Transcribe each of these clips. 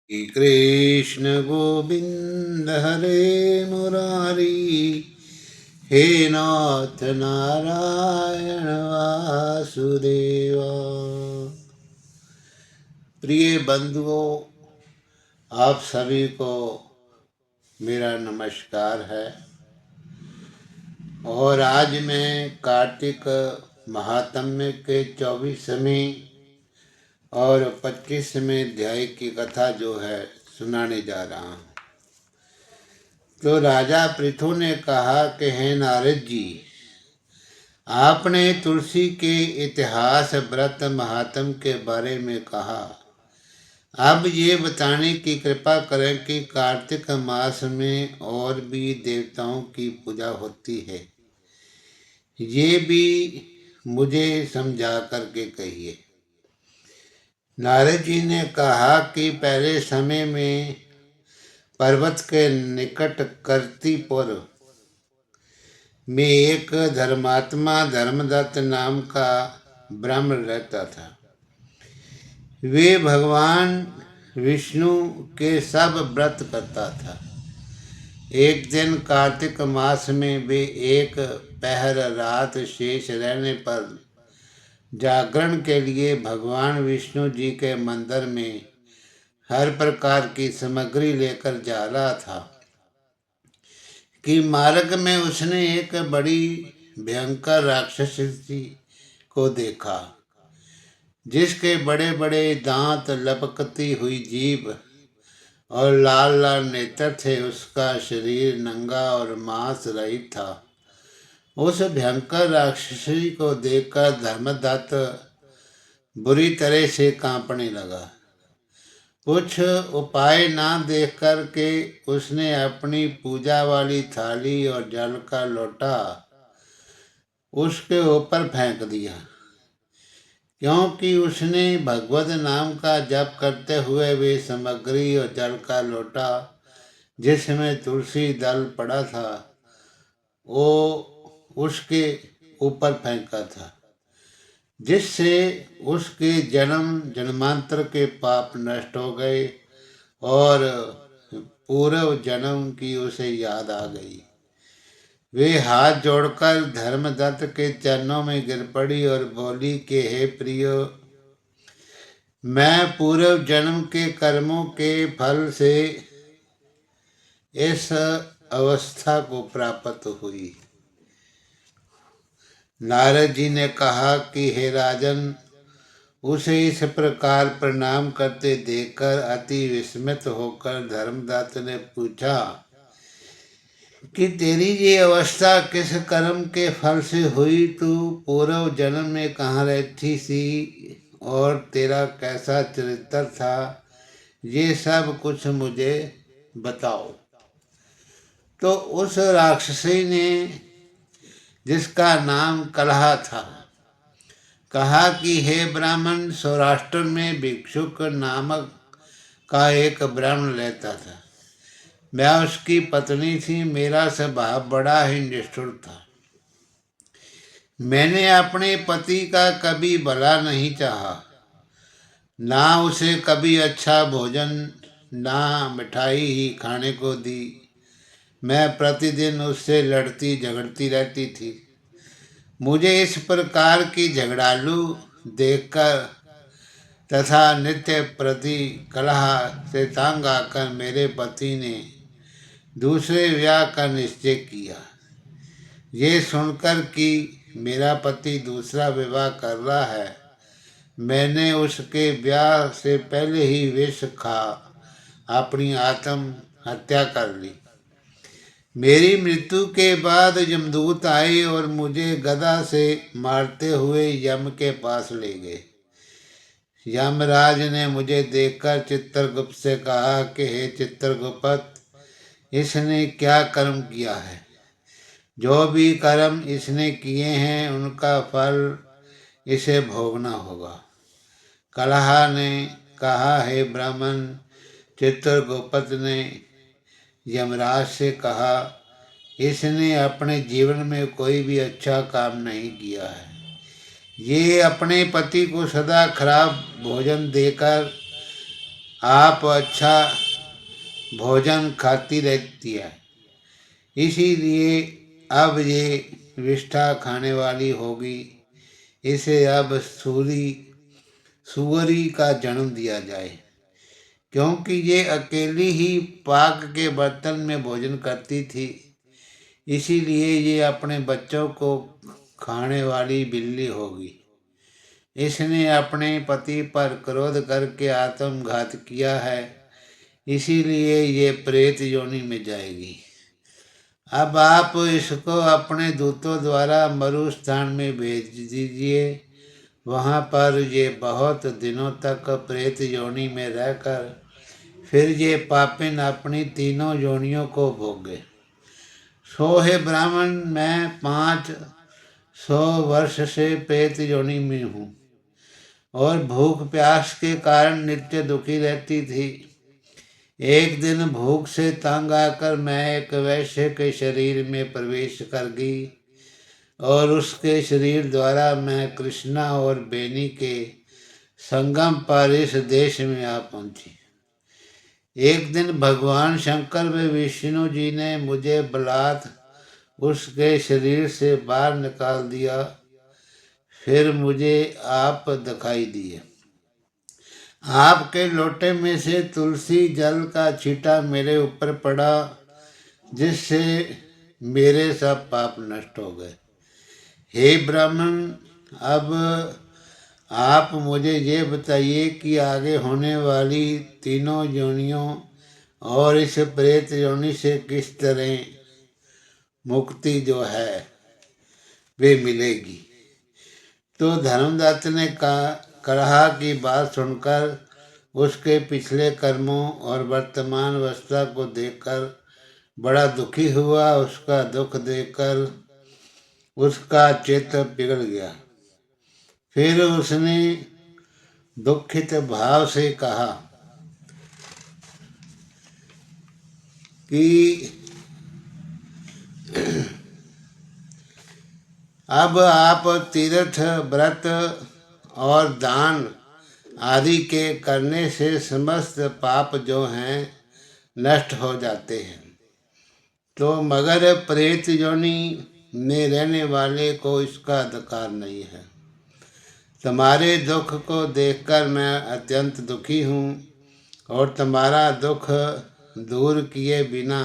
श्री कृष्ण गोविंद हरे मुरारी, हे नाथ नारायण वासुदेवा। प्रिय बंधुओं, आप सभी को मेरा नमस्कार है। और आज मैं कार्तिक महात्म्य के 24वें और 25वें अध्याय की कथा जो है सुनाने जा रहा हूँ। तो राजा पृथु ने कहा कि हे नारद जी, आपने तुलसी के इतिहास, व्रत, महात्म के बारे में कहा। अब ये बताने की कृपा करें कि कार्तिक मास में और भी देवताओं की पूजा होती है। ये भी मुझे समझा करके कहिए। नारद जी ने कहा कि पहले समय में पर्वत के निकट कर्तिपुर में एक धर्मात्मा धर्मदत्त नाम का ब्राह्मण रहता था। वे भगवान विष्णु के सब व्रत करता था। एक दिन कार्तिक मास में वे एक पहर रात शेष रहने पर जागरण के लिए भगवान विष्णु जी के मंदिर में हर प्रकार की सामग्री लेकर जा रहा था कि मार्ग में उसने एक बड़ी भयंकर राक्षसी को देखा, जिसके बड़े बड़े दांत, लपकती हुई जीभ और लाल लाल नेत्र थे। उसका शरीर नंगा और मांस रहित था। उस भयंकर राक्षसी को देखकर धर्मदत्त बुरी तरह से कांपने लगा। कुछ उपाय ना देख कर के उसने अपनी पूजा वाली थाली और जल का लोटा उसके ऊपर फेंक दिया, क्योंकि उसने भगवत नाम का जप करते हुए वे सामग्री और जल का लोटा जिसमें तुलसी दल पड़ा था वो उसके ऊपर फेंका था, जिससे उसके जन्म जन्मांतर के पाप नष्ट हो गए और पूर्व जन्म की उसे याद आ गई। वे हाथ जोड़कर धर्मदत्त के चरणों में गिर पड़ी और बोली कि हे प्रियो, मैं पूर्व जन्म के कर्मों के फल से इस अवस्था को प्राप्त हुई। नारद जी ने कहा कि हे राजन, उसे इस प्रकार प्रणाम करते देखकर अति विस्मित होकर धर्मदत्त ने पूछा कि तेरी ये अवस्था किस कर्म के फल से हुई? तू पूर्व जन्म में कहाँ रहती थी और तेरा कैसा चरित्र था? ये सब कुछ मुझे बताओ। तो उस राक्षसी ने, जिसका नाम कलहा था, कहा कि हे ब्राह्मण, सौराष्ट्र में भिक्षुक नामक का एक ब्राह्मण रहता था। मैं उसकी पत्नी थी। मेरा स्वभाव बड़ा ही निष्ठुर था। मैंने अपने पति का कभी भला नहीं चाहा, ना उसे कभी अच्छा भोजन ना मिठाई ही खाने को दी। मैं प्रतिदिन उससे लड़ती झगड़ती रहती थी। मुझे इस प्रकार की झगड़ालू देखकर तथा नित्य प्रति कलह से तंग आकर मेरे पति ने दूसरे विवाह का निश्चय किया। ये सुनकर कि मेरा पति दूसरा विवाह कर रहा है, मैंने उसके ब्याह से पहले ही विष खा अपनी आत्म हत्या कर ली। मेरी मृत्यु के बाद यमदूत आए और मुझे गदा से मारते हुए यम के पास ले गए। यमराज ने मुझे देखकर चित्रगुप्त से कहा कि हे चित्रगुप्त, इसने क्या कर्म किया है? जो भी कर्म इसने किए हैं उनका फल इसे भोगना होगा। कलहा ने कहा, हे ब्राह्मण, चित्रगुप्त ने यमराज से कहा, इसने अपने जीवन में कोई भी अच्छा काम नहीं किया है। ये अपने पति को सदा खराब भोजन देकर आप अच्छा भोजन खाती रहती है, इसीलिए अब ये विष्ठा खाने वाली होगी। इसे अब सुअरी का जन्म दिया जाए, क्योंकि ये अकेली ही पाक के बर्तन में भोजन करती थी, इसीलिए ये अपने बच्चों को खाने वाली बिल्ली होगी। इसने अपने पति पर क्रोध करके आत्मघात किया है, इसीलिए ये प्रेत योनि में जाएगी। अब आप इसको अपने दूतों द्वारा मरु स्थान में भेज दीजिए। वहाँ पर ये बहुत दिनों तक प्रेत योनि में रहकर फिर ये पापिन अपनी तीनों योनियों को भोगे। सो हे ब्राह्मण, मैं 500 वर्ष से प्रेत योनि में हूँ और भूख प्यास के कारण नित्य दुखी रहती थी। एक दिन भूख से तंग आकर मैं एक वैश्य के शरीर में प्रवेश कर गई और उसके शरीर द्वारा मैं कृष्णा और बेनी के संगम पर इस देश में आ पहुंची। एक दिन भगवान शंकर व विष्णु जी ने मुझे बलात् उसके शरीर से बाहर निकाल दिया। फिर मुझे आप दिखाई दिए। आपके लोटे में से तुलसी जल का छींटा मेरे ऊपर पड़ा, जिससे मेरे सब पाप नष्ट हो गए। हे ब्राह्मण, अब आप मुझे ये बताइए कि आगे होने वाली तीनों योनियों और इस प्रेत योनि से किस तरह मुक्ति जो है वे मिलेगी। तो धर्मदत्त ने कहा की बात सुनकर उसके पिछले कर्मों और वर्तमान अवस्था को देखकर बड़ा दुखी हुआ। उसका दुख देखकर उसका चित्त पिघल गया। फिर उसने दुखित भाव से कहा कि अब आप तीर्थ व्रत और दान आदि के करने से समस्त पाप जो हैं नष्ट हो जाते हैं, तो मगर प्रेत योनि में रहने वाले को इसका अधिकार नहीं है। तुम्हारे दुख को देखकर मैं अत्यंत दुखी हूँ और तुम्हारा दुख दूर किए बिना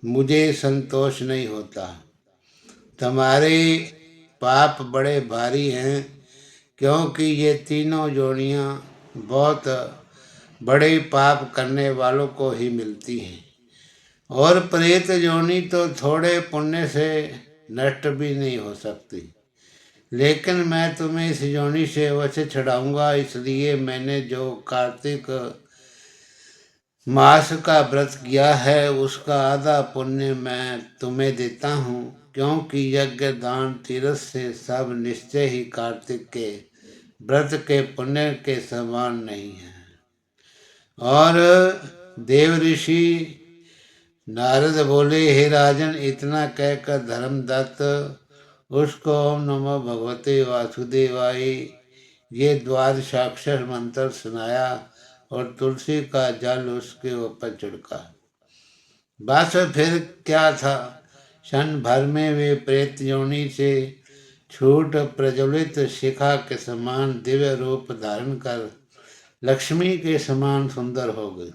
मुझे संतोष नहीं होता। तुम्हारे पाप बड़े भारी हैं, क्योंकि ये तीनों योनियाँ बहुत बड़े पाप करने वालों को ही मिलती हैं और प्रेत योनि तो थोड़े पुण्य से नष्ट भी नहीं हो सकती। लेकिन मैं तुम्हें इस योनि से अवश्य छुड़ाऊंगा, इसलिए मैंने जो कार्तिक मास का व्रत किया है उसका आधा पुण्य मैं तुम्हें देता हूँ, क्योंकि यज्ञ दान तीर्थ से सब निश्चय ही कार्तिक के व्रत के पुण्य के समान नहीं है। और देव ऋषि नारद बोले, हे राजन, इतना कहकर धर्मदत्त उसको ओम नमो भगवते वासुदेवाय ये द्वादशाक्षर मंत्र सुनाया और तुलसी का जल उसके ऊपर छिड़का। बस फिर क्या था, क्षण भर में वे प्रेत योनि से छूट प्रज्वलित शिखा के समान दिव्य रूप धारण कर लक्ष्मी के समान सुंदर हो गई।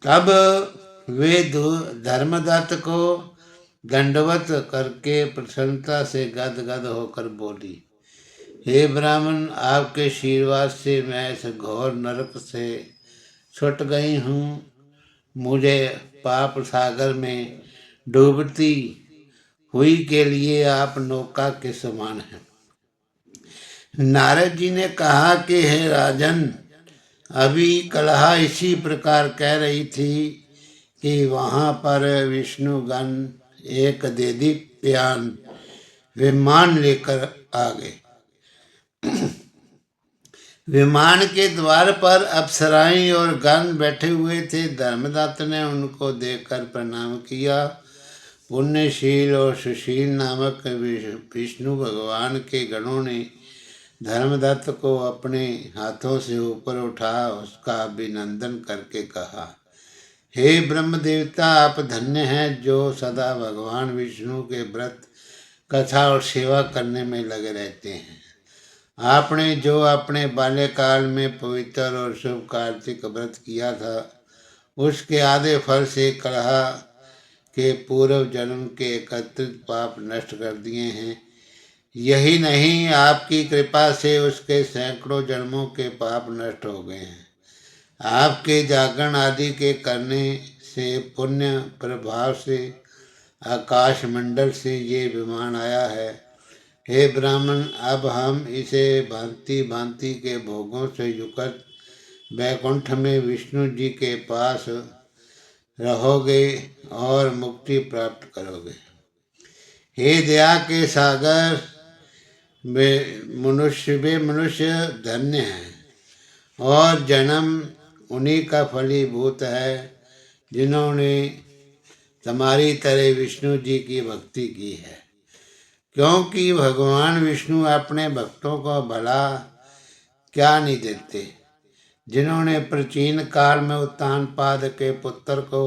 तब वे धर्मदत्त को दंडवत करके प्रसन्नता से गदगद होकर बोली, हे ब्राह्मण, आपके आशीर्वाद से मैं इस घोर नरक से छूट गई हूँ। मुझे पाप सागर में डूबती हुई के लिए आप नौका के समान हैं। नारद जी ने कहा कि हे राजन, अभी कलहा इसी प्रकार कह रही थी कि वहाँ पर विष्णुगण एक देदीप्यमान विमान लेकर आ गए। विमान के द्वार पर अप्सराएं और गण बैठे हुए थे। धर्मदत्त ने उनको देखकर प्रणाम किया। पुण्यशील और सुशील नामक विष्णु भगवान के गणों ने धर्मदत्त को अपने हाथों से ऊपर उठा उसका अभिनंदन करके कहा, हे ब्रह्म देवता, आप धन्य हैं जो सदा भगवान विष्णु के व्रत, कथा और सेवा करने में लगे रहते हैं। आपने जो अपने बाल्यकाल में पवित्र और शुभ कार्तिक व्रत किया था, उसके आधे फल से कलहा के पूर्व जन्म के एकत्रित पाप नष्ट कर दिए हैं। यही नहीं, आपकी कृपा से उसके सैकड़ों जन्मों के पाप नष्ट हो गए हैं। आपके जागरण आदि के करने से पुण्य प्रभाव से आकाश मंडल से ये विमान आया है। हे ब्राह्मण, अब हम इसे भांति भांति के भोगों से युक्त वैकुंठ में विष्णु जी के पास रहोगे और मुक्ति प्राप्त करोगे। हे दया के सागर, वे मनुष्य धन्य हैं और जन्म उन्हीं का फलीभूत है जिन्होंने तुम्हारी तरह विष्णु जी की भक्ति की है, क्योंकि भगवान विष्णु अपने भक्तों को भला क्या नहीं देते। जिन्होंने प्राचीन काल में उत्तानपाद के पुत्र को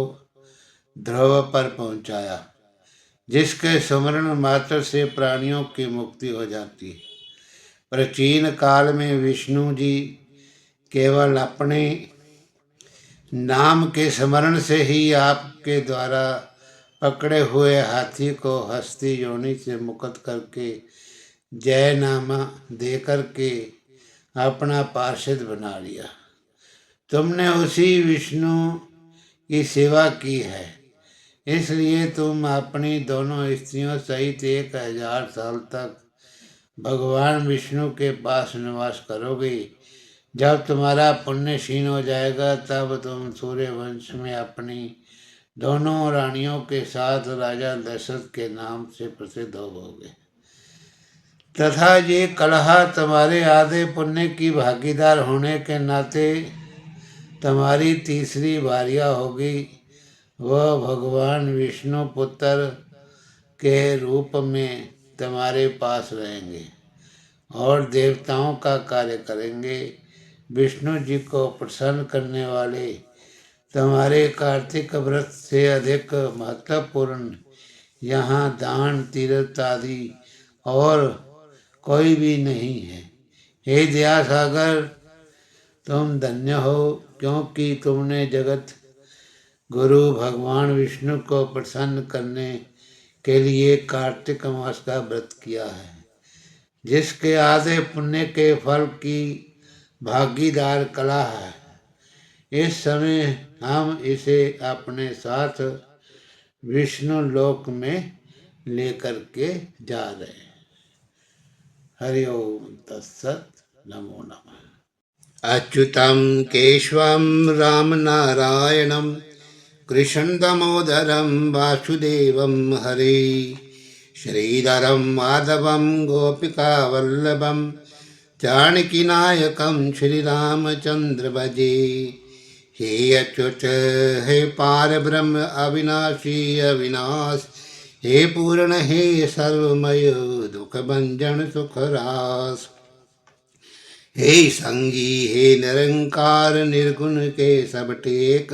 ध्रुव पर पहुंचाया, जिसके स्मरण मात्र से प्राणियों की मुक्ति हो जाती है। प्राचीन काल में विष्णु जी केवल अपने नाम के स्मरण से ही आपके द्वारा पकड़े हुए हाथी को हस्ती योनि से मुक्त करके जय नामा दे करके अपना पार्षद बना लिया। तुमने उसी विष्णु की सेवा की है, इसलिए तुम अपनी दोनों स्त्रियों सहित 1000 साल तक भगवान विष्णु के पास निवास करोगे। जब तुम्हारा पुण्य क्षीण हो जाएगा, तब तुम सूर्य वंश में अपनी दोनों रानियों के साथ राजा दशरथ के नाम से प्रसिद्ध होगे तथा ये कलहा तुम्हारे आधे पुण्य की भागीदार होने के नाते तुम्हारी तीसरी भार्या होगी। वह भगवान विष्णु पुत्र के रूप में तुम्हारे पास रहेंगे और देवताओं का कार्य करेंगे। विष्णु जी को प्रसन्न करने वाले तुम्हारे कार्तिक व्रत से अधिक महत्वपूर्ण यहाँ दान तीर्थ आदि और कोई भी नहीं है। हे दया सागर, तुम धन्य हो, क्योंकि तुमने जगत गुरु भगवान विष्णु को प्रसन्न करने के लिए कार्तिक मास का व्रत किया है, जिसके आधे पुण्य के फल की भागीदार कला है। इस समय हम इसे अपने साथ विष्णु लोक में लेकर के जा रहे हैं। हरि ओम तत्सत। नमो नमः। अच्युतं केशवं राम नारायणं कृष्ण दामोदरं वासुदेवं हरे श्रीधरं माधवं गोपिकावल्लभं जानकीनायकं श्रीरामचंद्र भजे। हे अच्युत, हे पार ब्रह्म अविनाशी अविनाश, हे पूर्ण, हे सर्वमय दुख भंजन सुख रास। हे संगी, हे निरंकार निर्गुण के सब टेक,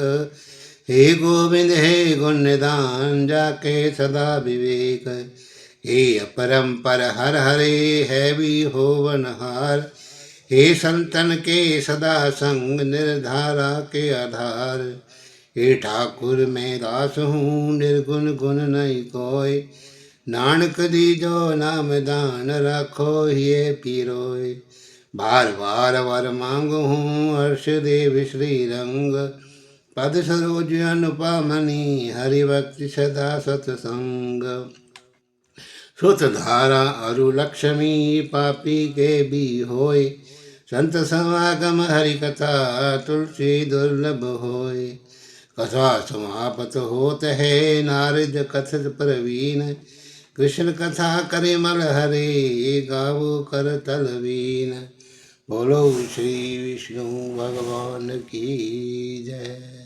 हे गोविंद, हे गुण निदान जाके सदा विवेक। हे अपरंपर हर हरे, है भी होवनहार, हे संतन के सदा संग निर्धारा के आधार। हे ठाकुर मैं दास हूँ, निर्गुण गुण नहीं कोय, नानक दीजो नाम दान रखो ये पीरोय। बार बार वर मांग हूँ, हर्ष देव श्री रंग, पद सरोज अनुपमनी, हरि भक्ति सदा सत्संग। सुत धारा अरु लक्ष्मी, पापी के भी होय, संत समागम हरि कथा, तुलसी दुर्लभ होय। कथा समापत होत है, नारद कथित प्रवीण, कृष्ण कथा करे मल हरे, गावो कर तलवीन। बोलो श्री विष्णु भगवान की जय।